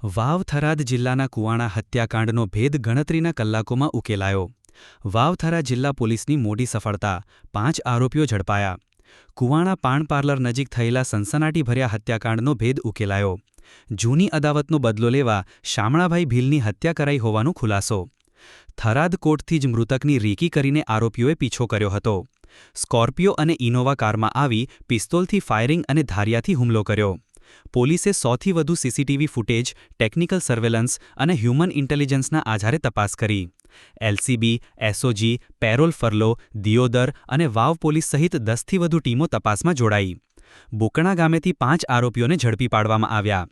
વાવ થરાદ જિલ્લાના કુવાણા હત્યાકાંડનો ભેદ ગણતરીના કલાકોમાં ઉકેલાયો। વાવ થરા જિલ્લા પોલીસની મોટી સફળતા, 5 આરોપીઓ ઝડપાયા। કુવાણા પાન પાર્લર નજીક થયેલા સનસનાટીભર્યા હત્યાકાંડનો ભેદ ઉકેલાયો। જૂની અદાવતનો બદલો લેવા શામળાભાઈ ભીલની હત્યા કરાઈ હોવાનો ખુલાસો। થરાદ કોર્ટથી જ મૃતકની રેકી કરીને આરોપીઓએ પીછો કર્યો હતો। સ્કોર્પિયો અને ઇનોવા કારમાં આવી પિસ્તોલથી ફાયરિંગ અને ધારિયાથી હુમલો કર્યો। પોલીસે 100થી વધુ સીસીટીવી ફૂટેજ, ટેકનિકલ સર્વેલન્સ અને હ્યુમન ઇન્ટેલિજન્સના આધારે તપાસ કરી। LCB, SOG, parole furlough, Deodar અને વાવ પોલીસ સહિત 10થી વધુ ટીમો તપાસમાં જોડાઈ। બોકણા ગામેથી 5 આરોપીઓને ઝડપી પાડવામાં આવ્યા।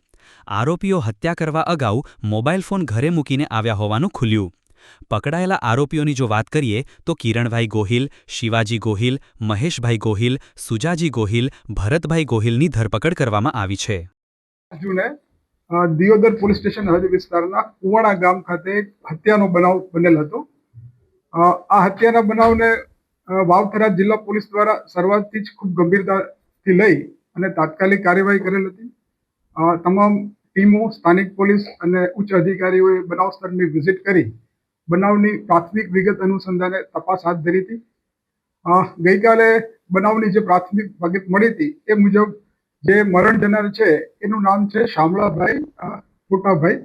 આરોપીઓ હત્યા કરવા અગાઉ મોબાઈલ ફોન ઘરે મૂકીને આવ્યા હોવાનું ખુલ્યું। પકડાયેલા આરોપીઓની જો વાત કરીએ તો કિરણભાઈ ગોહિલ, શિવાજી ગોહિલ, મહેશભાઈ ગોહિલ, સુજાજી ગોહિલ, ભરતભાઈ ગોહિલની ધરપકડ કરવામાં આવી છે। દિયોદર પોલીસ સ્ટેશન હદ વિસ્તારના કુવાણા ગામ ખાતે હત્યાનો બનાવ બનેલ હતો। આ હત્યાના બનાવને વાવ થરાદ જિલ્લા પોલીસ દ્વારા શરૂઆતથી જ ખૂબ ગંભીરતાથી લઈ અને તાત્કાલિક કાર્યવાહી કરેલ હતી। તમામ ટીમો, સ્થાનિક પોલીસ અને ઉચ્ચ અધિકારીઓએ બનાવ સ્થળની વિઝિટ કરી બનાવની પ્રાથમિક વિગત અનુસંધાને તપાસ હાથ ધરી હતી। ગઈકાલે બનાવની જે પ્રાથમિક વિગત મળી હતી એ મુજબ જે મરણ જનાર છે એનું નામ છે શામળાભાઈ ફોટાભાઈ।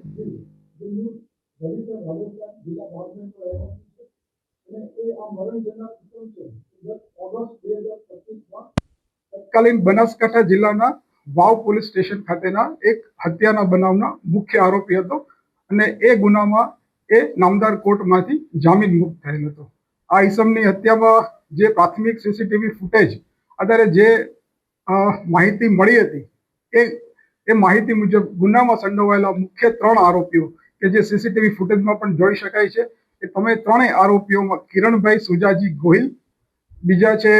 તત્કાલીન બનાસકાંઠા જિલ્લાના વાવ પોલીસ સ્ટેશન ખાતેના એક હત્યાના બનાવના મુખ્ય આરોપી હતો અને એ ગુનામાં એ નામદાર કોર્ટમાંથી જામીન મુક્ત થયેલ હતો। આ ઈસમની હત્યામાં જે પ્રાથમિક સીસીટીવી ફૂટેજ આધારે જે માહિતી મળી હતી એ માહિતી મુજબ ગુનામાં સંડોવાયેલા મુખ્ય 3 આરોપીઓ કે જે સીસીટીવી ફૂટેજમાં પણ જોઈ શકાય છે એ તમે ત્રણેય આરોપીઓમાં કિરણભાઈ સુજાજી ગોહિલ, બીજા છે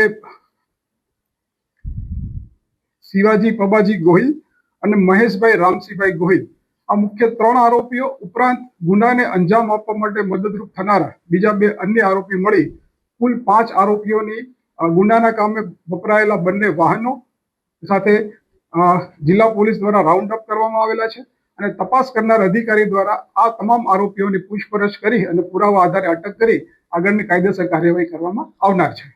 શિવાજી પબાજી ગોહિલ અને મહેશભાઈ રામસિંહભાઈ ગોહિલ, આ મુખ્ય 3 આરોપીઓ ઉપરાંત ગુનાને અંજામ આપવા માટે મદદરૂપ થનારા બીજા 2 અન્ય આરોપી મળી કુલ 5 આરોપીઓની ગુનાના કામે વપરાયેલા બંને વાહનો સાથે જિલ્લા પોલીસ દ્વારા રાઉન્ડ અપ કરવામાં આવેલા છે અને તપાસ કરનાર અધિકારી દ્વારા આ તમામ આરોપીઓની પૂછપરછ કરી અને પુરાવા આધારે અટક કરી આગળની કાયદેસર કાર્યવાહી કરવામાં આવનાર છે।